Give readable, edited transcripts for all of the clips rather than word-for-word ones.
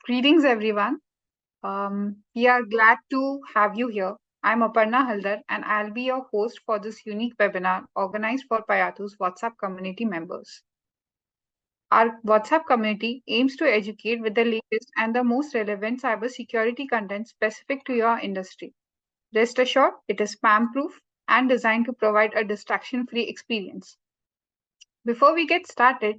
Greetings, everyone. We are glad to have you here. I'm Aparna Haldar, and I'll be your host for this unique webinar organized for Payatu's WhatsApp community members. Our WhatsApp community aims to educate with the latest and the most relevant cybersecurity content specific to your industry. Rest assured, it is spam proof and designed to provide a distraction free experience. Before we get started,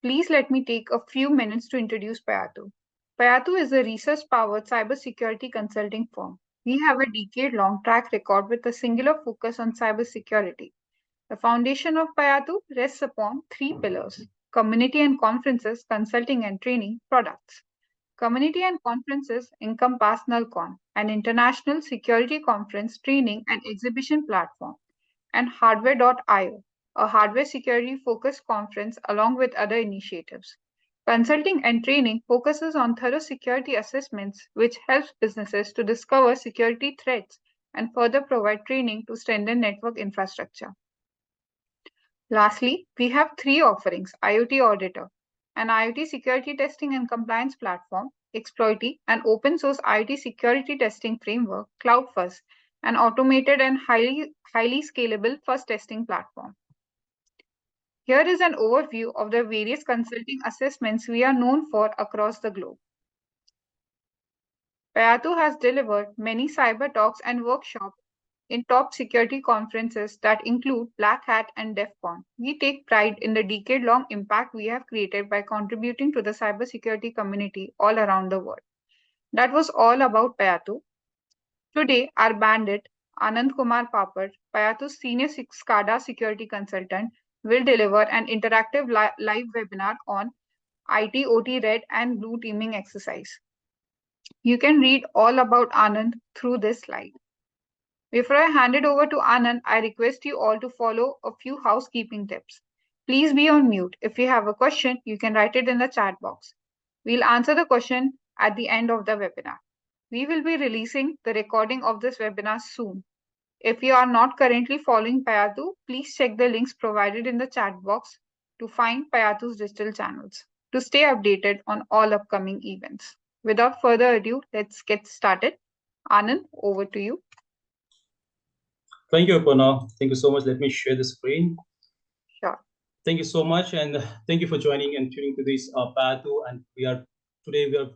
please let me take a few minutes to introduce Payatu. Payatu is a research powered cybersecurity consulting firm. We have a decade long track record with a singular focus on cybersecurity. The foundation of Payatu rests upon three pillars: community and conferences, consulting and training, products. Community and conferences encompass NullCon, an international security conference, training, and exhibition platform, and Hardware.io, a hardware security focused conference along with other initiatives. Consulting and training focuses on thorough security assessments, which helps businesses to discover security threats and further provide training to strengthen network infrastructure. Lastly, we have three offerings: IoT Auditor, an IoT security testing and compliance platform; Exploity, an open source IoT security testing framework; CloudFuzz, an automated and highly scalable fuzz testing platform. Here is an overview of the various consulting assessments we are known for across the globe. Payatu has delivered many cyber talks and workshops in top security conferences that include Black Hat and DEF CON. We take pride in the decade-long impact we have created by contributing to the cybersecurity community all around the world. That was all about Payatu. Today, our bandit, Anand Kumar Papad, Payatu's senior SCADA security consultant, will deliver an interactive live webinar on IT, OT, red and blue teaming exercise. You can read all about Anand through this slide. Before I hand it over to Anand, I request you all to follow a few housekeeping tips. Please be on mute. If you have a question, you can write it in the chat box. We'll answer the question at the end of the webinar. We will be releasing the recording of this webinar soon. If you are not currently following Payatu, please check the links provided in the chat box to find Payatu's digital channels to stay updated on all upcoming events. Without further ado, let's get started. Anand, over to you. Thank you, Aparna. Thank you so much. Let me share the screen. Sure. Thank you so much, and thank you for joining and tuning to this Payatu. And we are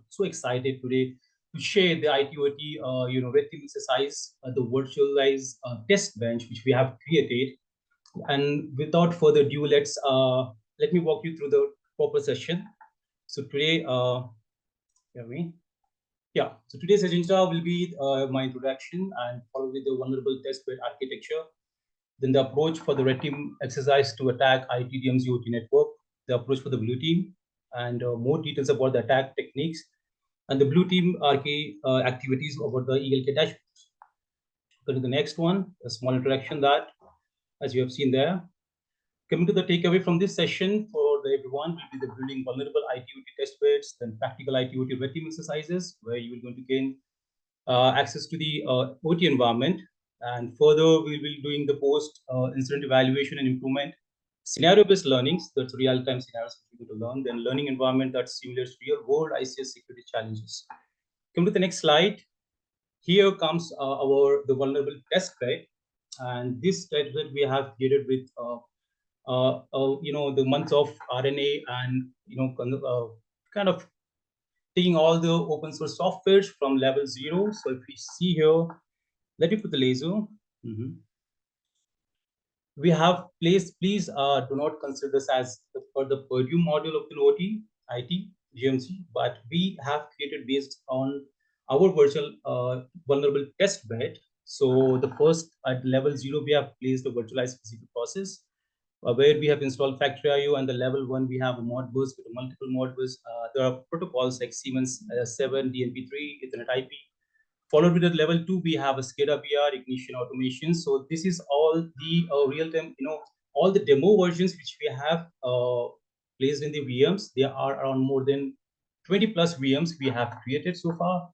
so excited today to share the ITOT, red team exercise, the virtualized test bench which we have created. And without further ado, let me walk you through the proper session. So today, so today's agenda will be my introduction and followed with the vulnerable test bed architecture, then the approach for the red team exercise to attack ITDM's OT network, the approach for the blue team, and more details about the attack techniques, and the blue team activities about the ELK dashboards. Go to the next one, a small introduction that, as you have seen there. Coming to the takeaway from this session for everyone will be the building vulnerable ITOT test beds, then practical ITOT red team exercises, where you will going to gain access to the OT environment. And further, we will be doing the post-incident evaluation and improvement, scenario-based learnings, that's real-time scenarios we're going to learn, then learning environment that simulates real-world ICS security challenges. Come to the next slide. Here comes the vulnerable test bed, and this test bed we have created with the months of RNA and kind of taking all the open source softwares from level 0. So if we see here, let me put the laser. We have placed, please do not consider this as for the Purdue module of the OT, IT, GMC, but we have created based on our virtual vulnerable test bed. So the first at level 0, we have placed the virtualized physical process, where we have installed Factory.io, and the level 1 we have a Modbus with multiple Modbus. There are protocols like Siemens 7, DNP3, Ethernet IP. Followed with the level 2, we have a SCADA VR, ignition automation. So this is all the real-time, all the demo versions which we have placed in the VMs. There are around more than 20 plus VMs we have created so far.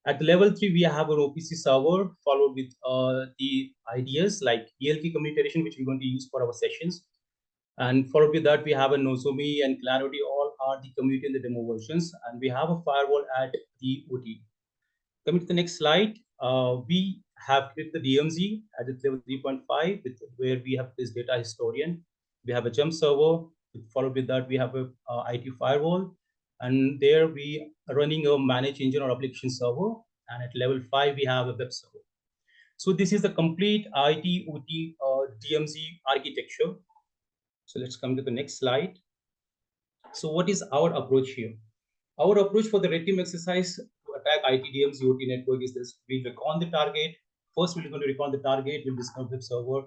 At the level 3, we have an OPC server, followed with the ideas like ELK communication, which we're going to use for our sessions. And followed with that, we have a Nozomi and Clarity, all are the community and the demo versions. And we have a firewall at the OT. Coming to the next slide, we have created the DMZ at its level 3.5, where we have this data historian. We have a jump server. Followed with that, we have a IT firewall. And there we are running a managed engine or application server. And at level 5, we have a web server. So this is the complete IT OT DMZ architecture. So let's come to the next slide. So what is our approach here? Our approach for the red team exercise to attack ITDM's OT network is this. We recon the target. First, we're going to recon the target. We'll discover the server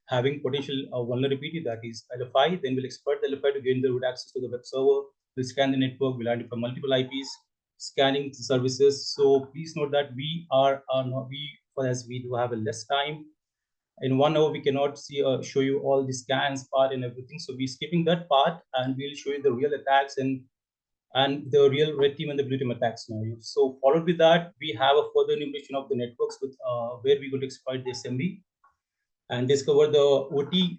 having potential vulnerability, that is LFI. Then we'll exploit the LFI to gain the root access to the web server. We'll scan the network. We'll identify multiple IPs, scanning the services. So please note that we are not, as we do have a less time. In 1 hour, we cannot show you all the scans part and everything. So we're skipping that part, and we'll show you the real attacks and the real red team and the blue team attack scenario. So followed with that, we have a further enumeration of the networks with where we could exploit the SMB and discover the OT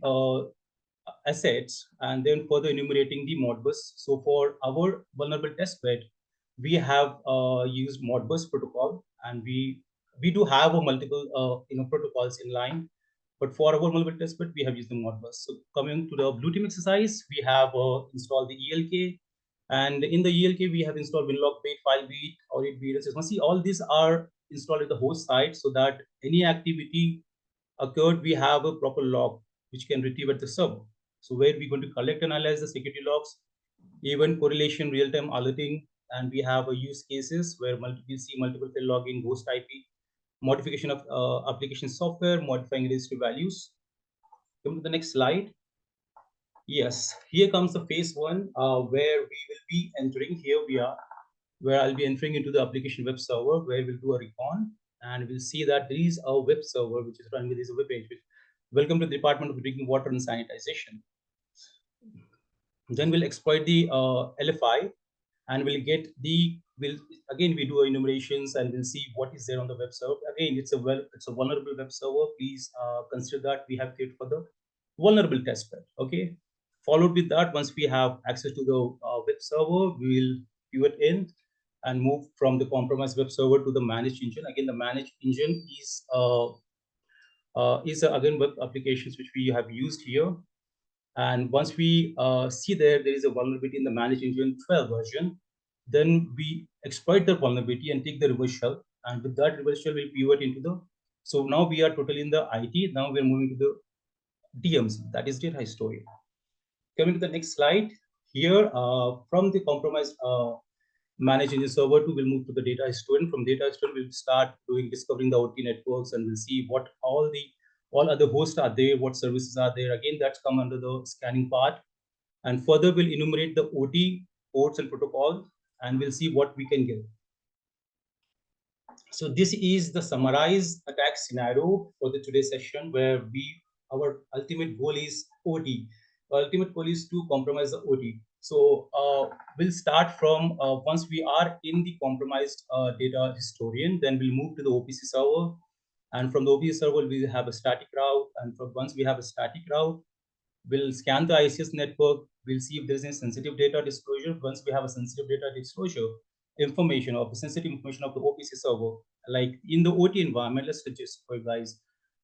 assets, and then further enumerating the Modbus. So for our vulnerable testbed, we have used Modbus protocol, and we do have a multiple protocols in line. But for our vulnerable testbed, we have used the Modbus. So coming to the blue team exercise, we have installed the ELK. And in the ELK, we have installed Winlog Bait, FileBeat, Audit Beat, and so see, all these are installed at the host site so that any activity occurred, we have a proper log which can retrieve at the server. So where we're going to collect and analyze the security logs, event correlation, real-time alerting, and we have a use cases where we'll see multiple fail logging, ghost IP, modification of application software, modifying registry values. Come to the next slide. Yes, here comes the phase one, where we will be entering. Here we are, where I'll be entering into the application web server, where we'll do a recon, and we'll see that there is a web server which is running with this web page. Welcome to the Department of Drinking Water and Sanitization. Then we'll exploit the LFI, and we'll get the again we do enumerations, and we'll see what is there on the web server. Again, it's a vulnerable web server. Please consider that we have created for the vulnerable test bed. Okay. Followed with that, once we have access to the web server, we will pivot in and move from the compromised web server to the managed engine. Again, the managed engine is again web applications which we have used here. And once we see there is a vulnerability in the managed engine 12 version, then we exploit the vulnerability and take the reverse shell. And with that reverse shell, we'll pivot into the. So now we are totally in the IT. Now we're moving to the DMZ, that is data historian. Coming to the next slide, here from the compromised managed engine server 2, we'll move to the data historian. From data historian, we'll start discovering the OT networks, and we'll see what all other hosts are there, what services are there. Again, that's come under the scanning part. And further, we'll enumerate the OT ports and protocols, and we'll see what we can get. So this is the summarized attack scenario for the today's session, where our ultimate goal is OT. Our ultimate goal is to compromise the OT. So we'll start from once we are in the compromised data historian, then we'll move to the OPC server. And from the OPC server, we'll have a static route. And once we have a static route, we'll scan the ICS network. We'll see if there's any sensitive data disclosure. Once we have a sensitive data disclosure, information of sensitive information of the OPC server, like in the OT environment, let's suggest for you guys.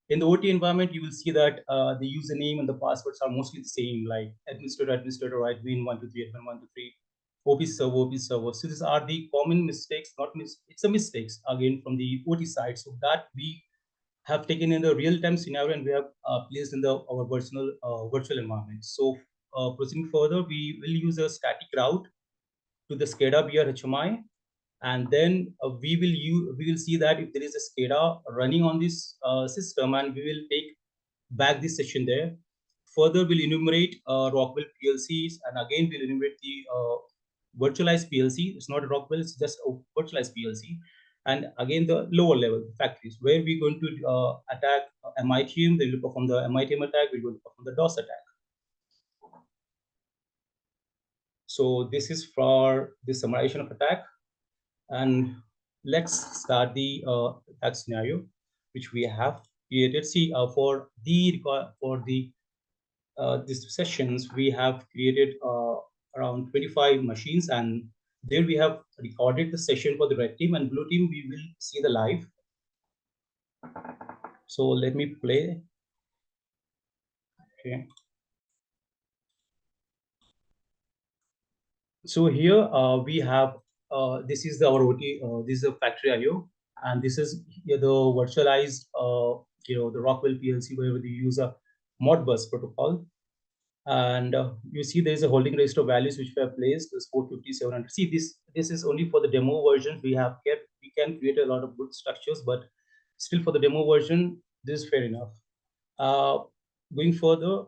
In the OT environment, you will see that the username and the passwords are mostly the same, like administrator, admin 123, admin 123, OPC server, OPC server. So these are the common mistakes, it's a mistakes again from the OT side. So that we have taken in the real-time scenario, and we have placed in our virtual environment. So proceeding further, we will use a static route to the SCADA BR HMI, and then we will see that if there is a SCADA running on this system, and we will take back this session there. Further, we'll enumerate Rockwell PLCs, and again we'll enumerate the virtualized PLC. It's not a Rockwell, it's just a virtualized PLC. And again, the lower level factories, where we're going to attack MITM, they will perform the MITM attack, we're going to perform the DOS attack. So this is for the summarization of attack. And let's start the attack scenario, which we have created. See, for the these sessions, we have created around 25 machines, and there we have recorded the session for the red team, and blue team we will see the live. So let me play. Okay. So here we have this is our OT. This is a factory IO, and this is the virtualized the Rockwell PLC where we use a Modbus protocol. And you see there is a holding register values which we have placed is 450, 700. See, this is only for the demo version. We have kept, we can create a lot of good structures, but still for the demo version, this is fair enough. Going further,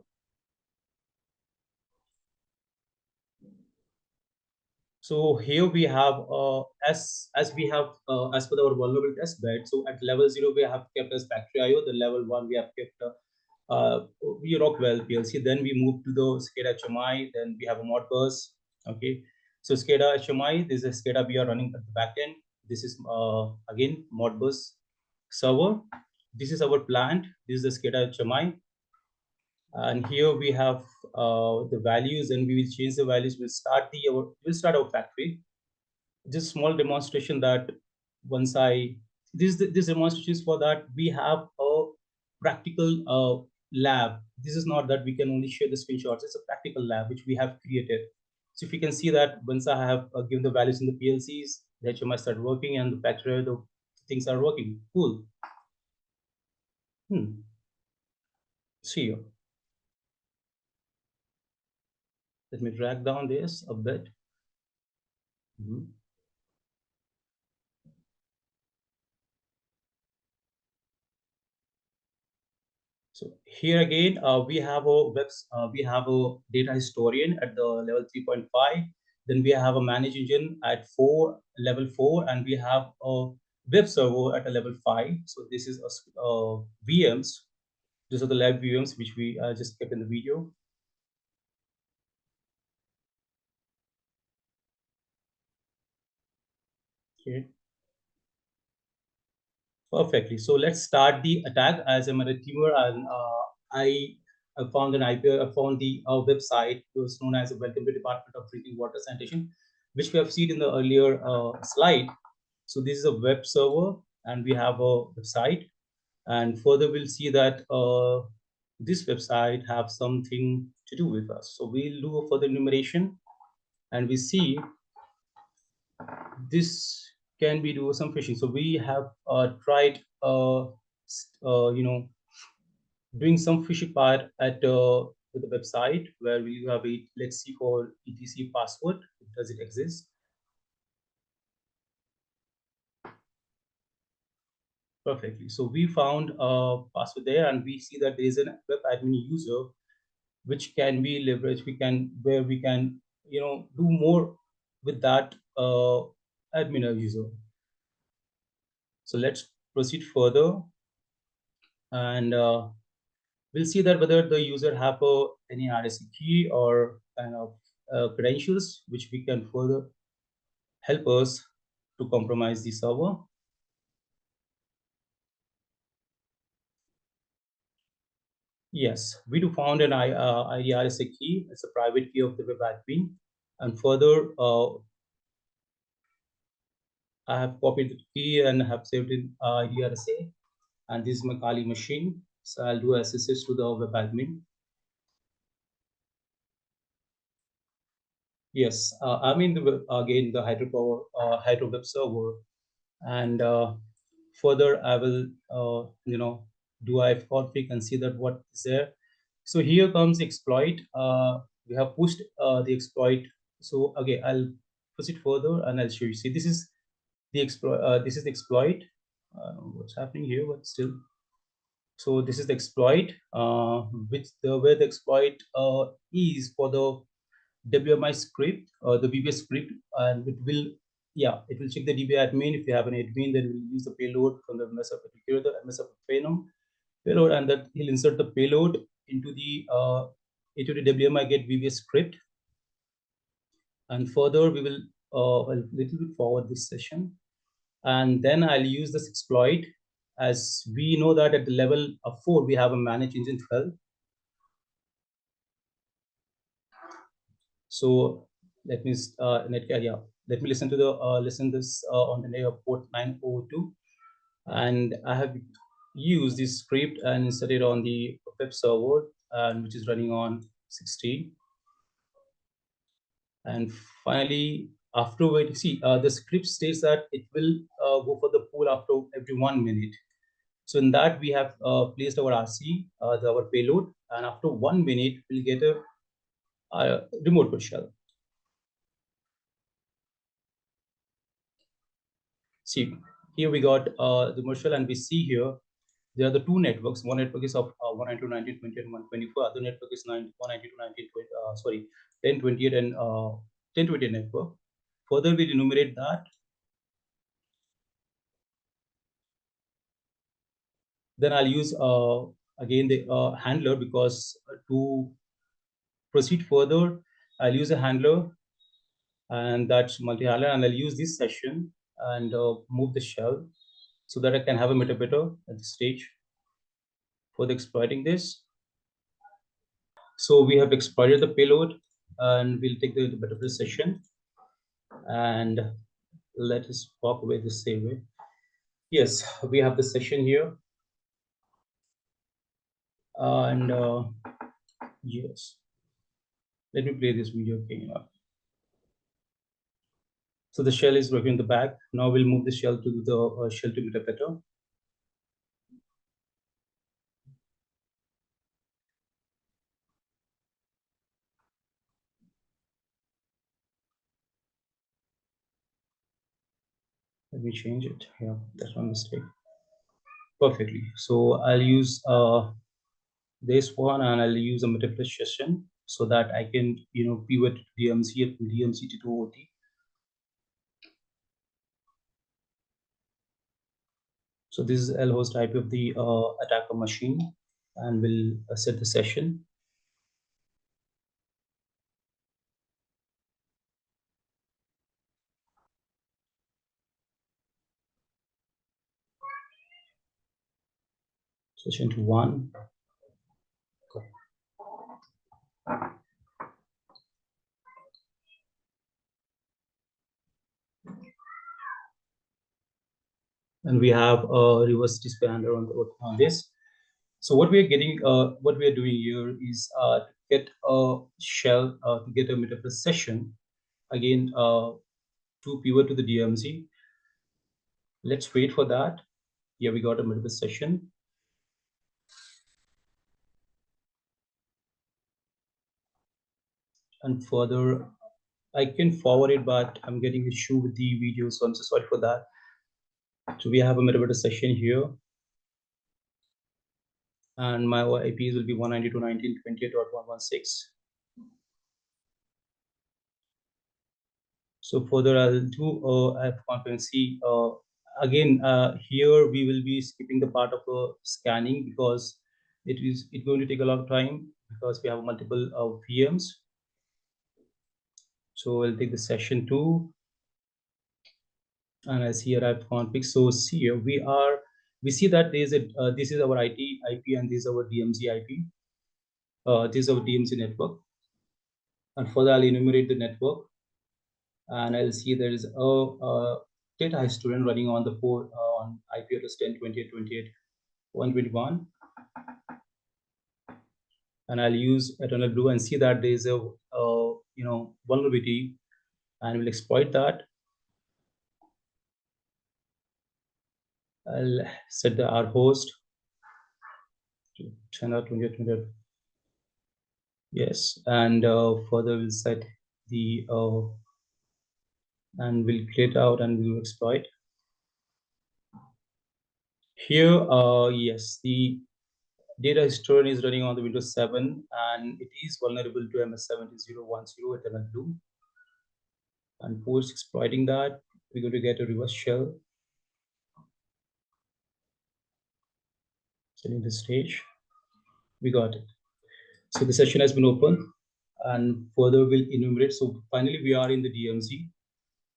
so here we have as we have as per our vulnerable test bed. So at level 0 we have kept as factory IO. The level 1 we have kept we Rockwell PLC. Then we move to the SCADA HMI. Then we have a Modbus. Okay, so SCADA HMI. This is SCADA we are running at the back end. This is again Modbus server. This is our plant. This is the SCADA HMI. And here we have the values, and we will change the values. We'll start our factory. Just small demonstration that once I this demonstration is for that we have a practical lab. This is not that we can only share the screenshots. It's a practical lab which we have created. So if you can see that once I have given the values in the PLCs, the HMI start working, and the factory the things are working. Cool. See you. Let me drag down this a bit. So here again, we have a data historian at the level 3.5. Then we have a manage engine at level 4, and we have a web server at a level 5. So this is VMs. These are the live VMs which we just kept in the video. Okay. Perfectly. So let's start the attack. As I'm a teamer, and I found I found the website. It was known as the Welcome to Department of Drinking Water Sanitation, which we have seen in the earlier slide. So this is a web server, and we have a website. And further, we'll see that this website have something to do with us. So we'll do a further enumeration, and we see this can be do some phishing. So we have tried doing some phishing part at with the website where we have a, let's see, for etc password. Does it exist? Perfectly. So we found a password there, and we see that there is a web admin user which can be leveraged. Where we can do more with that admin user. So let's proceed further, and we'll see that whether the user have any RSA key or kind of credentials which we can further help us to compromise the server. Yes, we do found an IDRSA key. It's a private key of the web admin. And further, I have copied the key and have saved in IDRSA. And this is my Kali machine. So I'll do SSH to the web admin. Yes, I'm in again the Hydro web server, and further I will do ifconfig and see that what is there. So here comes exploit. We have pushed the exploit. So okay, I'll proceed further and I'll show you. See, this is the exploit. This is the exploit. What's happening here? But still, so this is the exploit, where the exploit is for the WMI script or the VBS script, and it will check the DB admin. If you have an admin, then we'll use the payload from the MSF applicator, the MSF phenom payload, and that he'll insert the payload into the WMI get VBS script. And further, we will a little bit forward this session, and then I'll use this exploit. As we know that at the level of 4, we have a manage engine 12. So let me let me listen to the listen this on the port 902, and I have used this script and set it on the web server, and which is running on 16. And finally, afterward, see, the script states that it will go for the pool after every 1 minute. So in that, we have placed our RC, our payload, and after 1 minute, we'll get a remote push shell. See, here we got the commercial, and we see here there are the two networks. One network is of 192.19.20 and 124. Other network is 192.19.20. Sorry, 10.28 and 10.28 network. Further, we enumerate that. Then I'll use again the handler, because to proceed further, I'll use a handler, and that's multi-handler, and I'll use this session and move the shell so that I can have a metadata at this stage for the exploiting this. So we have exploited the payload, and we'll take the metadata session, and let us walk away the same way. Yes, we have the session here, and yes, let me play this video again. So the shell is working in the back. Now we'll move the shell to the shell to metadata. Let me change it. Yeah, that's one mistake. Perfectly. So I'll use this one, and I'll use a metadata session so that I can pivot DMZ to DMZ to OT. So this is lhost IP of the attacker machine, and we'll set the session. Session to 1. And we have a reverse display handler on this. So what we are getting, what we are doing here is to get a shell, to get a metadata session, again to pivot to the DMZ. Let's wait for that. Here we got a metadata session. And further, I can forward it, but I'm getting issue with the video, so I'm so sorry for that. So we have a metadata session here, and my IPs will be 192.19.28.116. So further, I'll do F concurrency. Again, here we will be skipping the part of scanning, because it's going to take a lot of time, because we have multiple VMs. So I'll take the session 2, and I see here I've config. So see here we see that there's a this is our IP, and this is our DMZ IP. This is our DMZ network, and further I'll enumerate the network, and I'll see there is a data historian running on the port on IP address 10.28.28.121, and I'll use eternal blue and see that there is a vulnerability, and we'll exploit that. I'll set the R host to 10.28.28. Yes, and further we'll set the and we'll create out and we'll exploit. Here, yes, the data historian is running on the Windows 7, and it is vulnerable to MS-7010 eternal blue. And post exploiting that, we're going to get a reverse shell. Setting the stage, we got it. So the session has been opened, and further we'll enumerate. So finally, we are in the DMZ,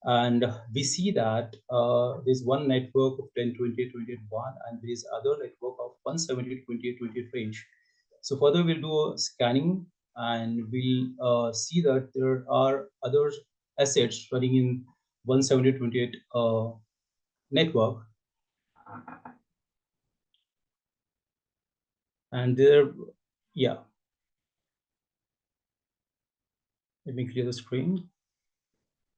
and we see that there's one network of 10.28.28.1, and there is other network of 170.28.28 range. So further, we'll do a scanning, and we'll see that there are other assets running in 170.28 network, and there, yeah, let me clear the screen.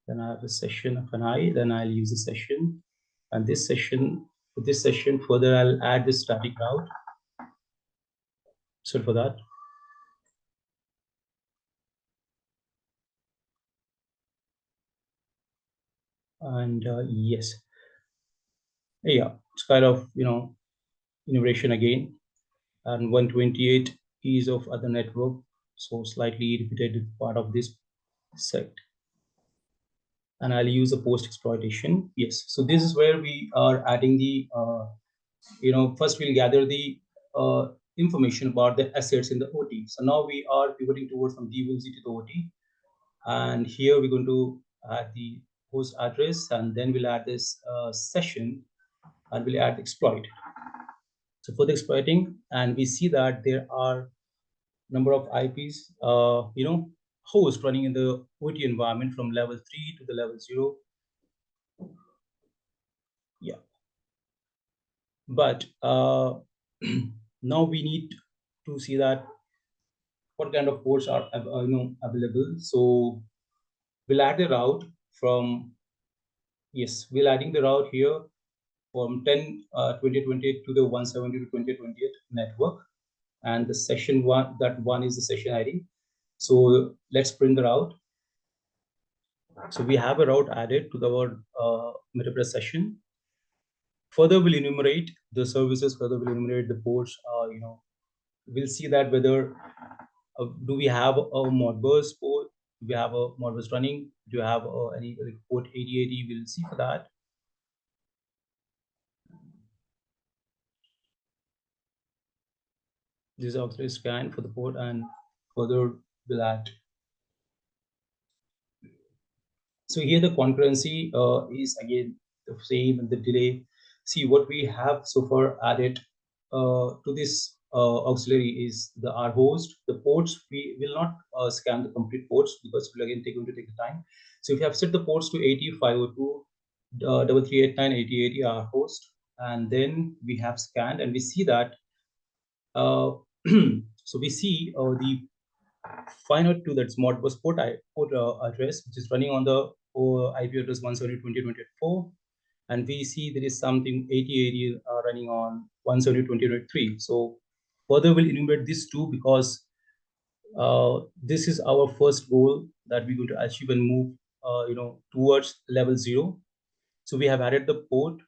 Then I have a session of an I, then I'll use a session, and this session, for this session further, I'll add the static route. So for that, and yes, yeah, it's kind of, innovation again, and 128 is of other network, so slightly repetitive part of this set. And I'll use a post exploitation. Yes, so this is where we are adding the first we'll gather the information about the assets in the OT. So now we are pivoting towards from DVLZ to the OT, and here we're going to add the host address, and then we'll add this session, and we'll add exploit. So for the exploiting, and we see that there are number of IPs, host running in the OT environment from level 3 to the level 0. Yeah. But now we need to see that what kind of ports are available. So we'll add the route from, yes, we're adding the route here from 2028 to the 170 to 2028 network. And the session one, that one is the session ID. So let's print the route. So we have a route added to our Metapress session. Further, we'll enumerate the services. Further, we'll enumerate the ports. We'll see that whether do we have a Modbus port? Do we have a Modbus running? Do you have any port 8080? We'll see for that. This is auxiliary scan for the port, and further we'll add. So here the concurrency is again the same, and the delay. See what we have so far added to this auxiliary is the R host. The ports, we will not scan the complete ports because we'll again going to take the time. So if you have set the ports to 80, 502, 3389, 8080 R host, and then we have scanned, and we see that so we see the 502, that's Modbus port address, which is running on the IP address 170.20.24, and we see there is something 8080 running on 170.20.3. So further we'll enumerate these two because this is our first goal that we're going to achieve and move towards level 0. So we have added the port,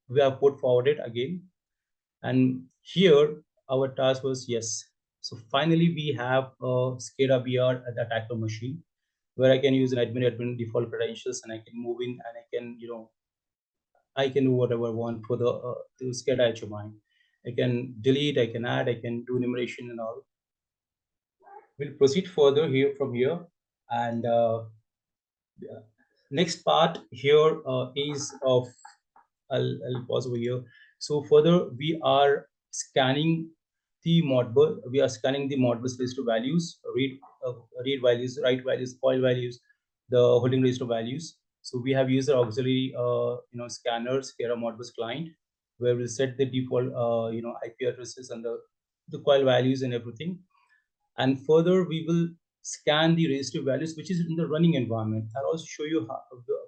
we have port forwarded again, and here our task was yes. So finally we have a SCADA BR at the attacker machine where I can use an admin default credentials, and I can move in, and I can I can do whatever I want for the SCADA HMI. I can delete, I can add, I can do enumeration and all. We'll proceed further here from here, and next part here is of I'll pause over here. So further, we are scanning the Modbus. We are scanning the Modbus list of values, read values, write values, coil values, the holding list of values. So we have user auxiliary, scanners here, a Modbus client, where we'll set the default, IP addresses and the coil values and everything. And further, we will scan the registry values, which is in the running environment. I'll also show you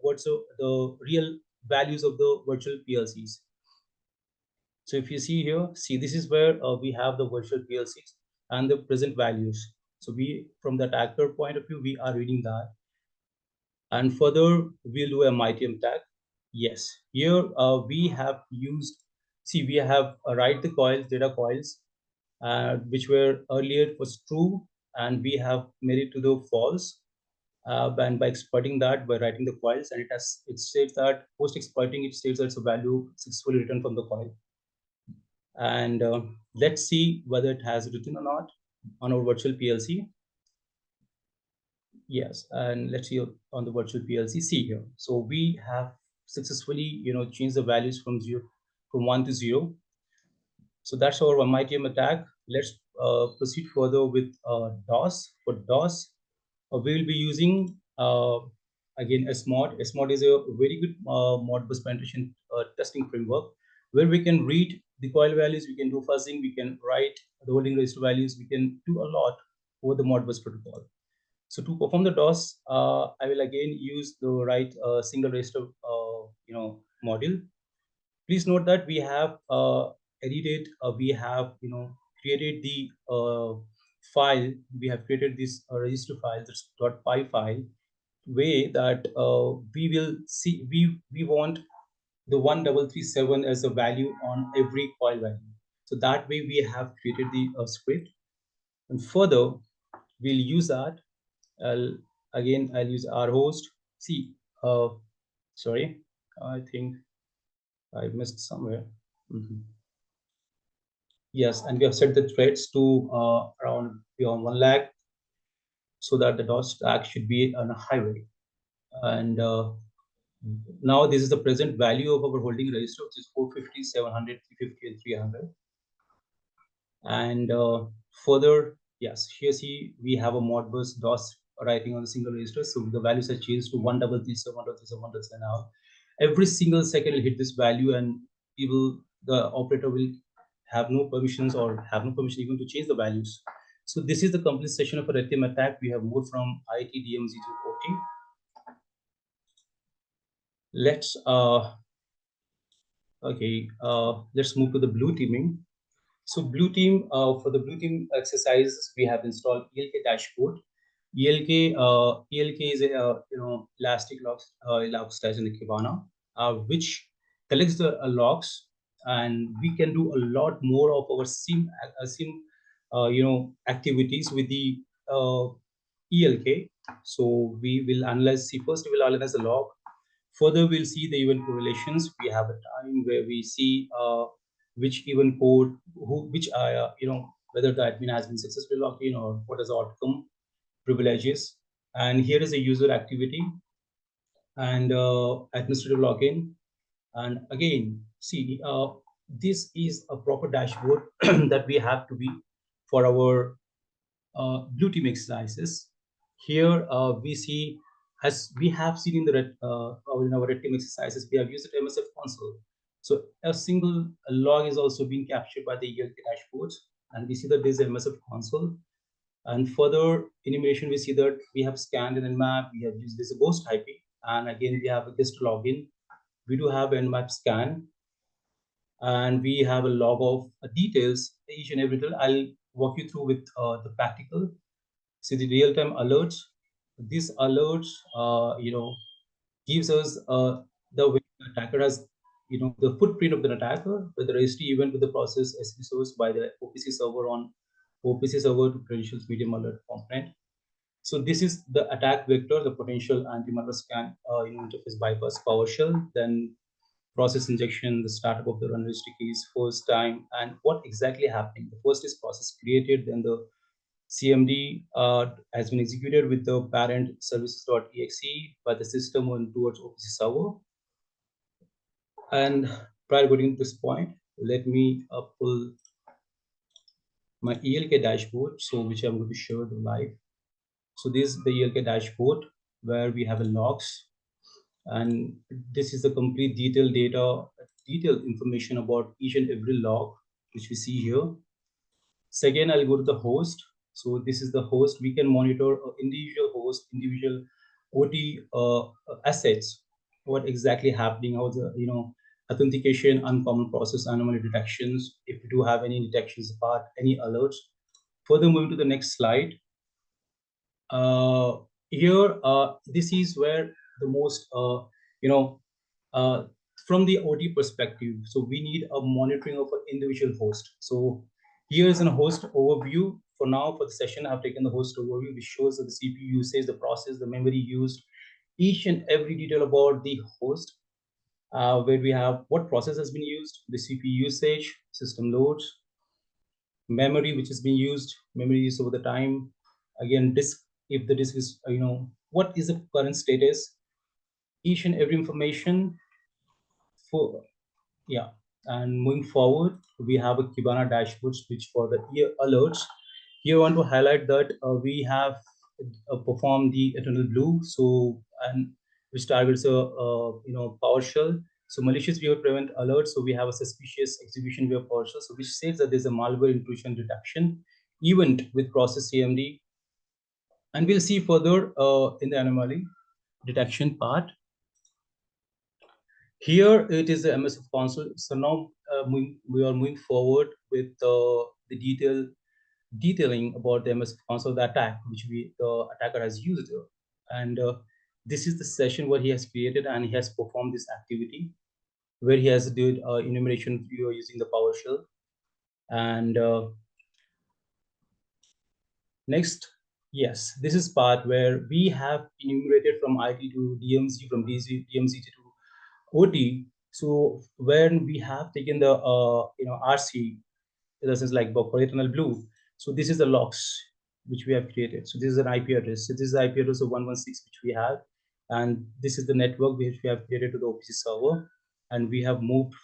what's the real values of the virtual PLCs. So if you see here, see this is where we have the virtual PLCs and the present values. So we, from the attacker point of view, we are reading that. And further, we'll do a MITM tag. Yes, here we have used, see, we have write the coils, data coils, which were earlier was true, and we have made it to the false. And by exploiting that, by writing the coils, and it states that post exploiting, it states that it's a value successfully written from the coil. And let's see whether it has written or not on our virtual PLC. Yes, and let's see on the virtual PLC. See here, so we have successfully changed the values from 1 to 0. So that's our MITM attack. Let's proceed further with DOS. For DOS, we will be using again SMOD. SMOD is a very good Modbus penetration testing framework where we can read the coil values, we can do fuzzing, we can write the holding register values, we can do a lot over the Modbus protocol. So to perform the DOS, I will again use the right single register module. Please note that we have edited, we have created the file. We have created this register file, this .py file, way that we will see. We want the 1337 as a value on every coil value. So that way we have created the script, and further we'll use that. I'll use our host. See, sorry, I think I missed somewhere. Yes, and we have set the threads to around beyond 1 lakh, so that the DOS stack should be on a high rate. And now this is the present value of our holding register, which is 450, 700, 350, and 300. And further, yes, here see we have a Modbus DOS writing on the single register. So the values are changed to 1337, 1337 now. Every single second will hit this value, and the operator will have no permissions or have no permission even to change the values. So this is the complete session of a Retium attack. We have moved from IIT DMZ to OT. Let's let's move to the blue teaming. So blue team, for the blue team exercises, we have installed ELK dashboard. ELK is a elastic logs log in the Kibana, which collects the logs, and we can do a lot more of our sim activities with the ELK. So we will analyze. First we will analyze the log. Further, we'll see the event correlations. We have a time where we see which event code, whether the admin has been successfully logged in or what is the outcome, privileges. And here is a user activity and administrative login. And again, see, this is a proper dashboard that we have to be for our blue team exercises. Here we see, as we have seen in our red team exercises, we have used the MSF console. So a single log is also being captured by the ELK dashboards, and we see that there's a MSF console. And further enumeration, we see that we have scanned an Nmap, we have used this ghost IP, and again we have a guest login. We do have Nmap scan, and we have a log of details each and every detail. I'll walk you through with the practical. See the real-time alerts. These alerts, gives us the way the attacker has, the footprint of the attacker, with the registry event with the process SP source by the OPC server on OPC server to credentials medium alert component. So this is the attack vector, the potential anti-malware scan interface bypass PowerShell, then process injection, the startup of the run registry keys, first time, and what exactly happening. The first is process created, then the CMD has been executed with the parent services.exe by the system on towards OPC server. And prior to getting to this point, let me pull my ELK dashboard, so which I'm going to show the live. So this is the ELK dashboard where we have a logs, and this is the complete detailed information about each and every log which we see here. Second, I'll go to the host. So this is the host. We can monitor individual host, individual OT assets, what exactly happening, how the authentication, uncommon process, anomaly detections, if we do have any detections apart, any alerts. Further, moving to the next slide. Here, this is where the most, from the OT perspective, so we need a monitoring of an individual host. So here is a host overview. For now, for the session, I've taken the host overview, which shows the CPU usage, the process, the memory used, each and every detail about the host, where we have what process has been used, the CPU usage, system loads, memory which is being used, memory use over the time, again disk, if the disk is, what is the current status, each and every information for, yeah. And moving forward, we have a Kibana dashboard which for the alerts. Here I want to highlight that we have performed the Eternal Blue, so and which targets a PowerShell. So malicious behavior prevent alerts. So we have a suspicious execution via PowerShell, so which says that there's a malware intrusion detection event with process CMD, and we'll see further in the anomaly detection part. Here it is the MSF console. So now we are moving forward with the detailing about the MSF console, the attack which the attacker has used, and this is the session where he has created and he has performed this activity, where he has did enumeration using the PowerShell, and next, yes, this is part where we have enumerated from IT to DMZ, from DMZ to OT. So when we have taken the RC, this is like for Eternal Blue. So this is the logs which we have created. So this is an IP address. So this is the IP address of 116 which we have, and this is the network which we have created to the OPC server. And we have moved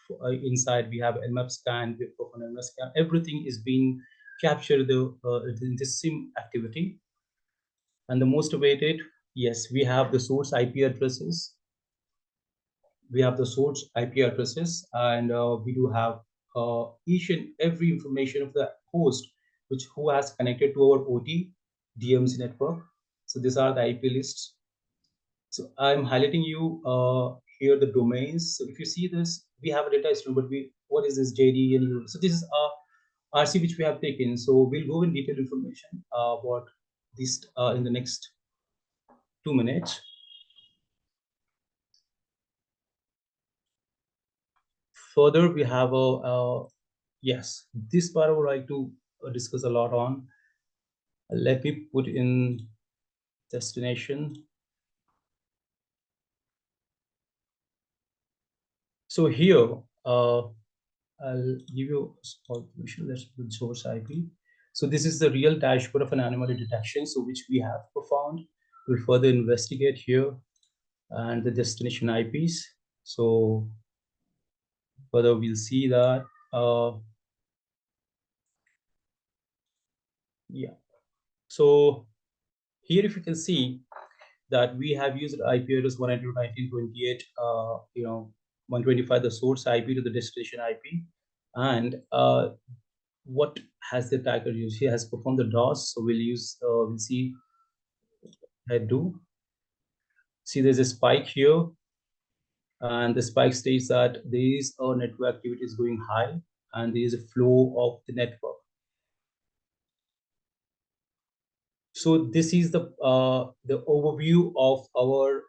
inside. We have Nmap scan, we have performed Nmap scan. Everything is being captured in this SIM activity. And the most awaited, yes, we have the source IP addresses. We have the source IP addresses, and we do have each and every information of the host who has connected to our OT DMZ network. So these are the IP lists. So I'm highlighting you here the domains. So if you see this, we have a data stream, but what is this JD and so this is a RC which we have taken. So we'll go in detailed information about this in the next 2 minutes. Further, we have yes, this part I would like to discuss a lot on. Let me put in destination. So here, I'll give you a small information. Let's put source IP. So this is the real dashboard of an anomaly detection, so which we have performed. We'll further investigate here and the destination IPs. So further, we'll see that. Yeah. So here, if you can see that we have used IP address 192.19.28, 125, the source IP to the destination IP, and what has the attacker used? He has performed the DOS, so we'll see head do. See, there's a spike here, and the spike states that there is a network activity is going high, and there is a flow of the network. So this is the overview of our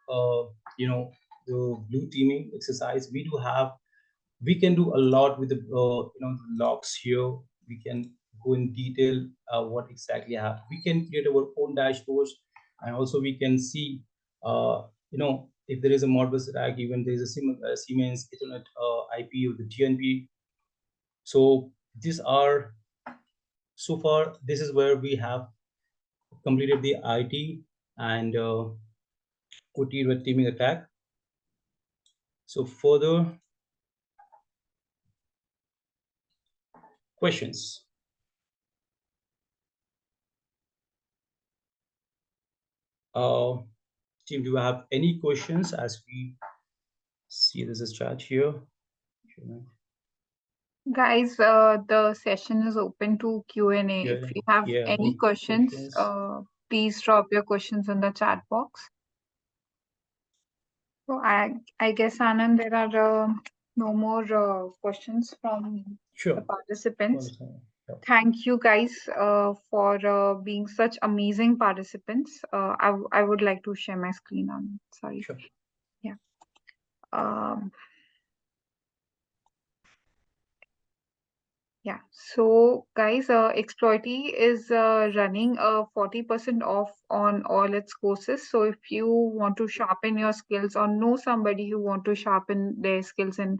the blue teaming exercise. We can do a lot with the logs here. We can go in detail what exactly happened. We can create our own dashboards, and also we can see if there is a Modbus attack, even there is a Siemens Ethernet IP or the TNP. So these are so far. This is where we have completed the IT and OT red teaming attack. So further questions. Team, do you have any questions as we see this is chat here? Guys, the session is open to Q&A. If you have any questions, please drop your questions in the chat box. So I guess, Anand, there are no more questions from the participants. Thank you guys for being such amazing participants. I would like to share my screen on. Sorry. Sure. Yeah. Yeah. So guys, Exploity is running a 40% off on all its courses. So if you want to sharpen your skills or know somebody who want to sharpen their skills in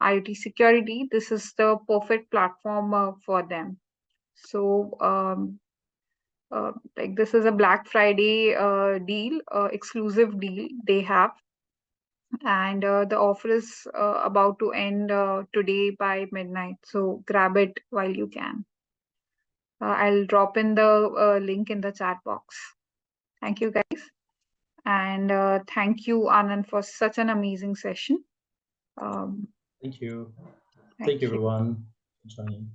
IoT security, this is the perfect platform for them. So like this is a Black Friday deal, exclusive deal they have. And the offer is about to end today by midnight, so grab it while you can. I'll drop in the link in the chat box. Thank you, guys. And thank you, Anand, for such an amazing session. Thank you. Thank Thank you, you. everyone, for joining.